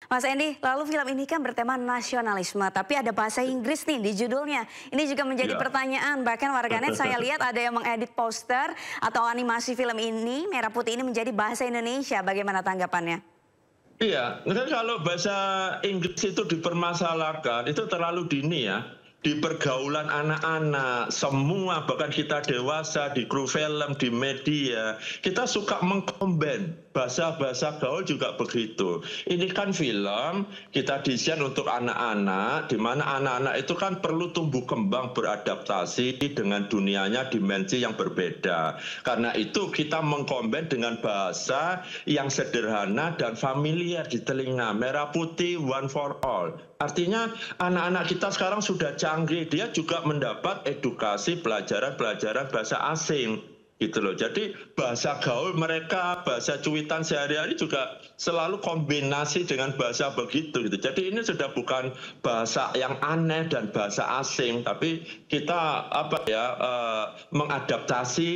Mas Endi, lalu film ini kan bertema nasionalisme, tapi ada bahasa Inggris nih di judulnya. Ini juga menjadi Iya. pertanyaan, bahkan warganet saya lihat ada yang mengedit poster atau animasi film ini, Merah Putih ini menjadi bahasa Indonesia. Bagaimana tanggapannya? Iya, kan kalau bahasa Inggris itu dipermasalahkan, itu terlalu dini ya. Di pergaulan anak-anak, semua bahkan kita dewasa, di kru film, di media, kita suka mengkomben. Bahasa-bahasa gaul juga begitu. Ini kan film, kita desain untuk anak-anak, di mana anak-anak itu kan perlu tumbuh kembang beradaptasi dengan dunianya dimensi yang berbeda. Karena itu kita mengkomben dengan bahasa yang sederhana dan familiar di telinga. Merah putih, one for all. Artinya anak-anak kita sekarang sudah canggih, dia juga mendapat edukasi pelajaran-pelajaran bahasa asing. Gitu loh. Jadi bahasa gaul mereka, bahasa cuitan sehari-hari juga selalu kombinasi dengan bahasa begitu gitu. Jadi ini sudah bukan bahasa yang aneh dan bahasa asing, tapi kita mengadaptasi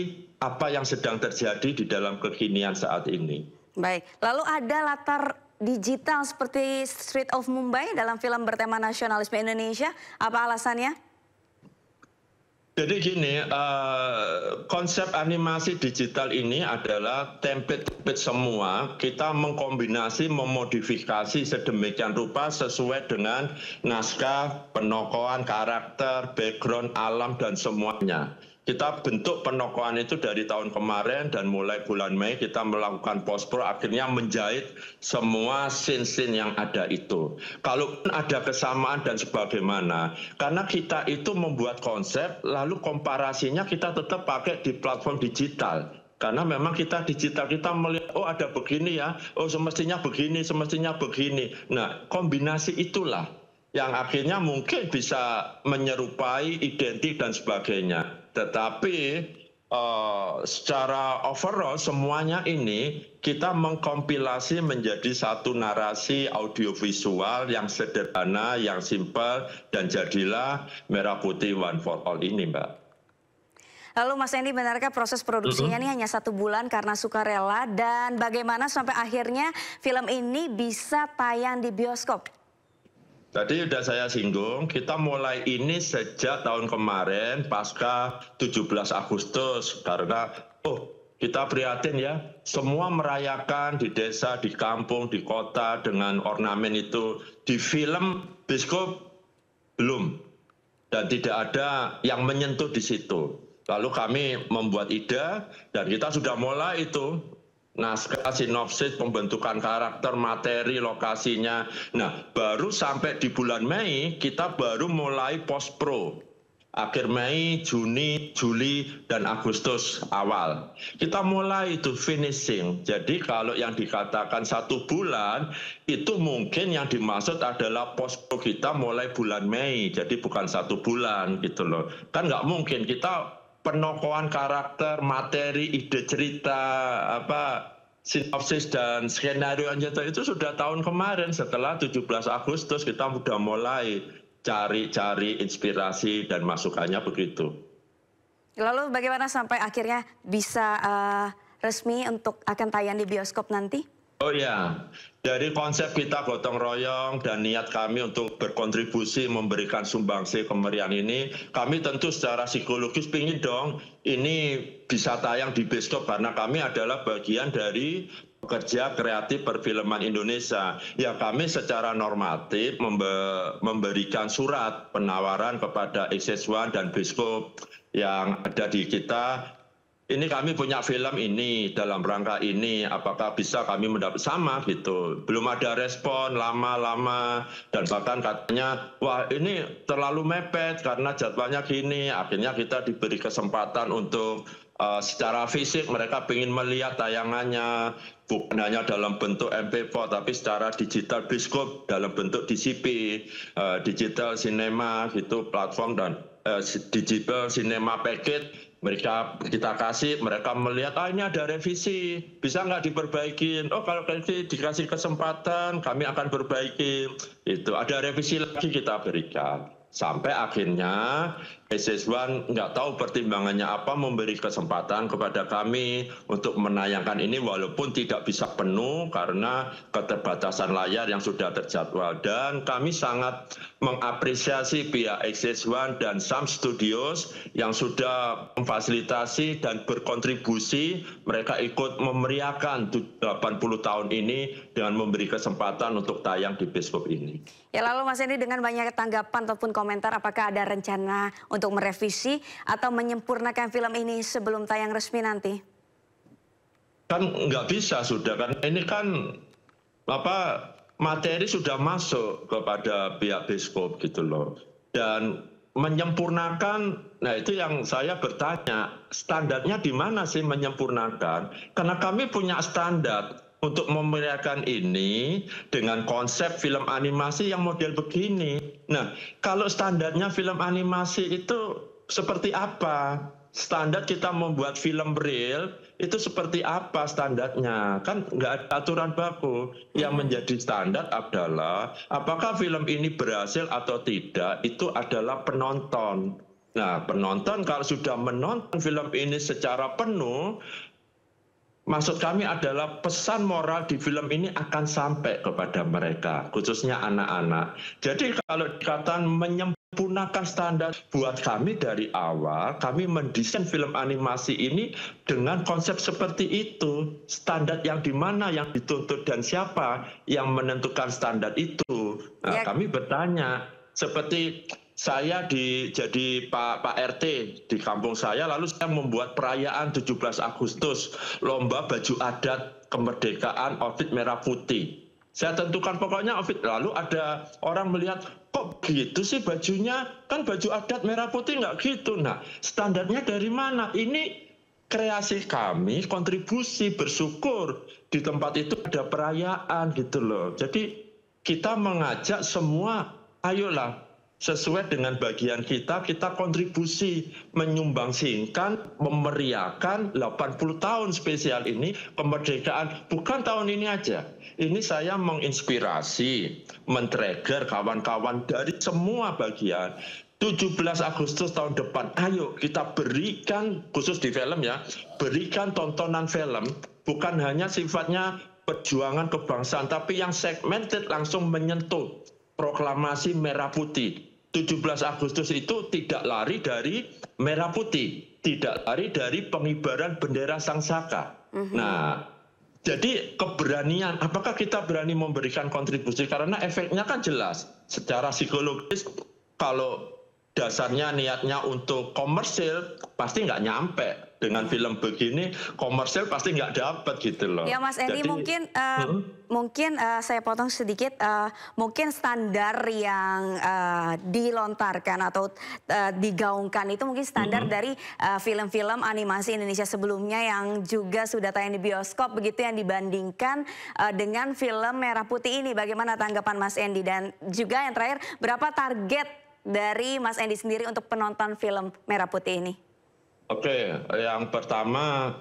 apa yang sedang terjadi di dalam kekinian saat ini. Baik, lalu ada latar digital seperti Street of Mumbai dalam film bertema nasionalisme Indonesia, apa alasannya? Jadi gini, konsep animasi digital ini adalah template-template semua. Kita mengkombinasi, memodifikasi sedemikian rupa sesuai dengan naskah, penokohan karakter, background alam, dan semuanya. Kita bentuk penokohan itu dari tahun kemarin dan mulai bulan Mei kita melakukan post-pro, akhirnya menjahit semua scene-scene yang ada itu. Kalaupun ada kesamaan dan sebagaimana, karena kita itu membuat konsep, lalu komparasinya kita tetap pakai di platform digital. Karena memang kita digital, kita melihat, oh ada begini ya, oh semestinya begini, semestinya begini. Nah, kombinasi itulah yang akhirnya mungkin bisa menyerupai identik dan sebagainya. Tetapi secara overall semuanya ini kita mengkompilasi menjadi satu narasi audiovisual yang sederhana, yang simpel, dan jadilah Merah Putih One for All ini, Mbak. Lalu Mas Endi, benarkah proses produksinya ini hanya 1 bulan karena sukarela, dan bagaimana sampai akhirnya film ini bisa tayang di bioskop? Tadi sudah saya singgung, kita mulai ini sejak tahun kemarin pasca 17 Agustus karena kita prihatin ya, semua merayakan di desa, di kampung, di kota dengan ornamen itu. Di film bioskop belum, dan tidak ada yang menyentuh di situ. Lalu kami membuat ide dan kita sudah mulai itu. Naskah, sinopsis, pembentukan karakter, materi, lokasinya. Nah, baru sampai di bulan Mei kita baru mulai post pro. Akhir Mei, Juni, Juli, dan Agustus awal. Kita mulai itu finishing. Jadi kalau yang dikatakan 1 bulan, itu mungkin yang dimaksud adalah post pro kita mulai bulan Mei. Jadi bukan 1 bulan gitu loh. Kan nggak mungkin kita penokohan karakter, materi, ide cerita, sinopsis dan skenario itu sudah tahun kemarin. Setelah 17 Agustus kita sudah mulai cari inspirasi dan masukannya begitu. Lalu bagaimana sampai akhirnya bisa resmi untuk akan tayang di bioskop nanti? Oh ya, dari konsep kita gotong royong dan niat kami untuk berkontribusi memberikan sumbangsi kemeriahan ini, kami tentu secara psikologis pingin dong ini bisa tayang di bioskop karena kami adalah bagian dari pekerja kreatif perfilman Indonesia. Ya kami secara normatif memberikan surat penawaran kepada XS1 dan bioskop yang ada di kita. Ini kami punya film ini, dalam rangka ini, apakah bisa kami mendapat sama gitu. Belum ada respon, lama-lama, dan bahkan katanya, wah ini terlalu mepet karena jadwalnya gini. Akhirnya kita diberi kesempatan untuk secara fisik mereka ingin melihat tayangannya, bukan hanya dalam bentuk MP4, tapi secara digital bioskop dalam bentuk DCP, digital cinema gitu, platform dan digital cinema package. Mereka kita kasih, mereka melihat, ini ada revisi, bisa nggak diperbaikin? Oh kalau dikasih kesempatan, kami akan perbaiki. Itu ada revisi lagi kita berikan. Sampai akhirnya SS1 nggak tahu pertimbangannya apa memberi kesempatan kepada kami untuk menayangkan ini walaupun tidak bisa penuh karena keterbatasan layar yang sudah terjadwal. Dan kami sangat mengapresiasi pihak SS1 dan Sam Studios yang sudah memfasilitasi dan berkontribusi. Mereka ikut memeriahkan 80 tahun ini dengan memberi kesempatan untuk tayang di bioskop ini. Ya, lalu Mas Endi, dengan banyak tanggapan ataupun komentar, apakah ada rencana untuk merevisi atau menyempurnakan film ini sebelum tayang resmi nanti? Kan nggak bisa sudah kan, ini kan materi sudah masuk kepada pihak bioskop gitu loh. Dan menyempurnakan, nah itu yang saya bertanya, standarnya di mana sih menyempurnakan? Karena kami punya standar untuk memeriahkan ini dengan konsep film animasi yang model begini. Nah, kalau standarnya film animasi itu seperti apa? Standar kita membuat film real itu seperti apa standarnya? Kan nggak ada aturan baku. Yang menjadi standar adalah apakah film ini berhasil atau tidak, itu adalah penonton. Nah, penonton kalau sudah menonton film ini secara penuh, maksud kami adalah pesan moral di film ini akan sampai kepada mereka, khususnya anak-anak. Jadi kalau dikatakan menyempurnakan standar, buat kami dari awal, kami mendesain film animasi ini dengan konsep seperti itu. Standar yang di mana yang dituntut dan siapa yang menentukan standar itu. Nah, kami bertanya, seperti saya jadi Pak RT di kampung saya, lalu saya membuat perayaan 17 Agustus, lomba baju adat kemerdekaan outfit merah putih. Saya tentukan pokoknya outfit, lalu ada orang melihat, kok gitu sih bajunya, kan baju adat merah putih nggak gitu. Nah, standarnya dari mana? Ini kreasi kami, kontribusi, bersyukur di tempat itu ada perayaan gitu loh. Jadi kita mengajak semua, ayolah, sesuai dengan bagian kita kontribusi menyumbangsikan, memeriahkan 80 tahun spesial ini, kemerdekaan. Bukan tahun ini aja. Ini saya menginspirasi, men-trigger kawan-kawan dari semua bagian. 17 Agustus tahun depan, ayo kita berikan, khusus di film ya, berikan tontonan film, bukan hanya sifatnya perjuangan kebangsaan, tapi yang segmented langsung menyentuh proklamasi merah putih. 17 Agustus itu tidak lari dari merah putih, tidak lari dari pengibaran bendera Sang Saka. Nah, jadi keberanian, apakah kita berani memberikan kontribusi? Karena efeknya kan jelas, secara psikologis kalau dasarnya niatnya untuk komersil, pasti nggak nyampe. Dengan film begini, komersil pasti nggak dapat gitu loh. Ya Mas Endi, mungkin saya potong sedikit, mungkin standar yang dilontarkan atau digaungkan itu mungkin standar dari film-film animasi Indonesia sebelumnya yang juga sudah tayang di bioskop begitu, yang dibandingkan dengan film Merah Putih ini. Bagaimana tanggapan Mas Endi? Dan juga yang terakhir, berapa target dari Mas Endi sendiri untuk penonton film Merah Putih ini? Oke, yang pertama,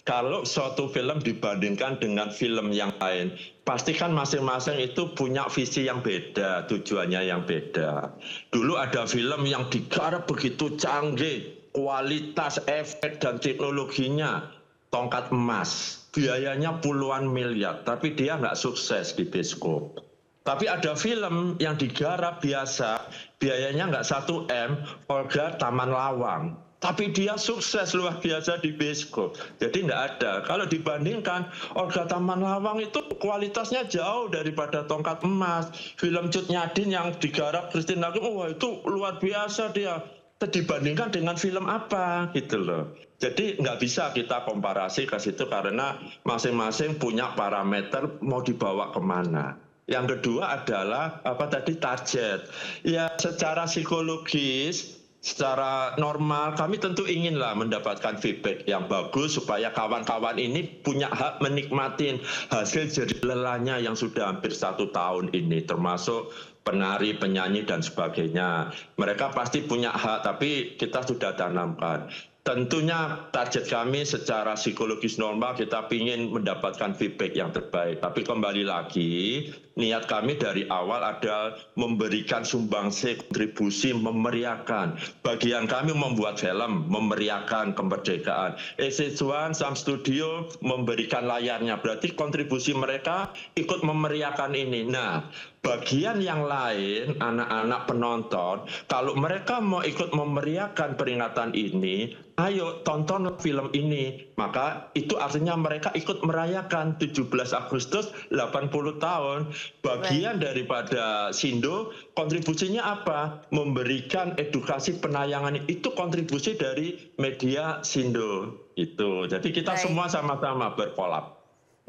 kalau suatu film dibandingkan dengan film yang lain, pastikan masing-masing itu punya visi yang beda, tujuannya yang beda. Dulu ada film yang digarap begitu canggih, kualitas, efek, dan teknologinya tongkat emas. Biayanya puluhan miliar, tapi dia nggak sukses di bioskop. Tapi ada film yang digarap biasa, biayanya nggak 1 M, Olga Taman Lawang. Tapi dia sukses luar biasa di bioskop. Jadi nggak ada. Kalau dibandingkan, Olga Taman Lawang itu kualitasnya jauh daripada tongkat emas. Film Cut Nyadin yang digarap Christine Hakim, wah itu luar biasa dia. Dibandingkan dengan film apa gitu loh. Jadi nggak bisa kita komparasi ke situ karena masing-masing punya parameter mau dibawa kemana. Yang kedua adalah target. Ya secara psikologis, secara normal kami tentu inginlah mendapatkan feedback yang bagus supaya kawan-kawan ini punya hak menikmati hasil jerih lelahnya yang sudah hampir 1 tahun ini, termasuk penari, penyanyi dan sebagainya. Mereka pasti punya hak, tapi kita sudah tanamkan. Tentunya target kami secara psikologis normal kita ingin mendapatkan feedback yang terbaik. Tapi kembali lagi, niat kami dari awal adalah memberikan sumbangsi, kontribusi, memeriahkan. Bagian kami membuat film, memeriahkan kemerdekaan. SH1 Sam Studio memberikan layarnya, berarti kontribusi mereka ikut memeriahkan ini. Nah, bagian yang lain, anak-anak penonton, kalau mereka mau ikut memeriahkan peringatan ini, ayo tonton film ini. Maka itu artinya mereka ikut merayakan 17 Agustus 80 tahun. Bagian daripada Sindo, kontribusinya apa? Memberikan edukasi penayangan, itu kontribusi dari media Sindo. Itu. Jadi kita semua sama-sama berkolab.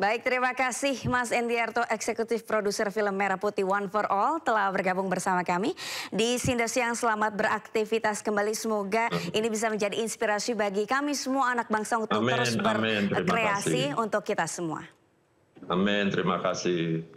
Baik, terima kasih Mas Endiarto, eksekutif produser film Merah Putih One for All telah bergabung bersama kami di Sindo Siang. Selamat beraktivitas kembali. Semoga ini bisa menjadi inspirasi bagi kami semua anak bangsa untuk terus berkreasi untuk kita semua. Amin, terima kasih.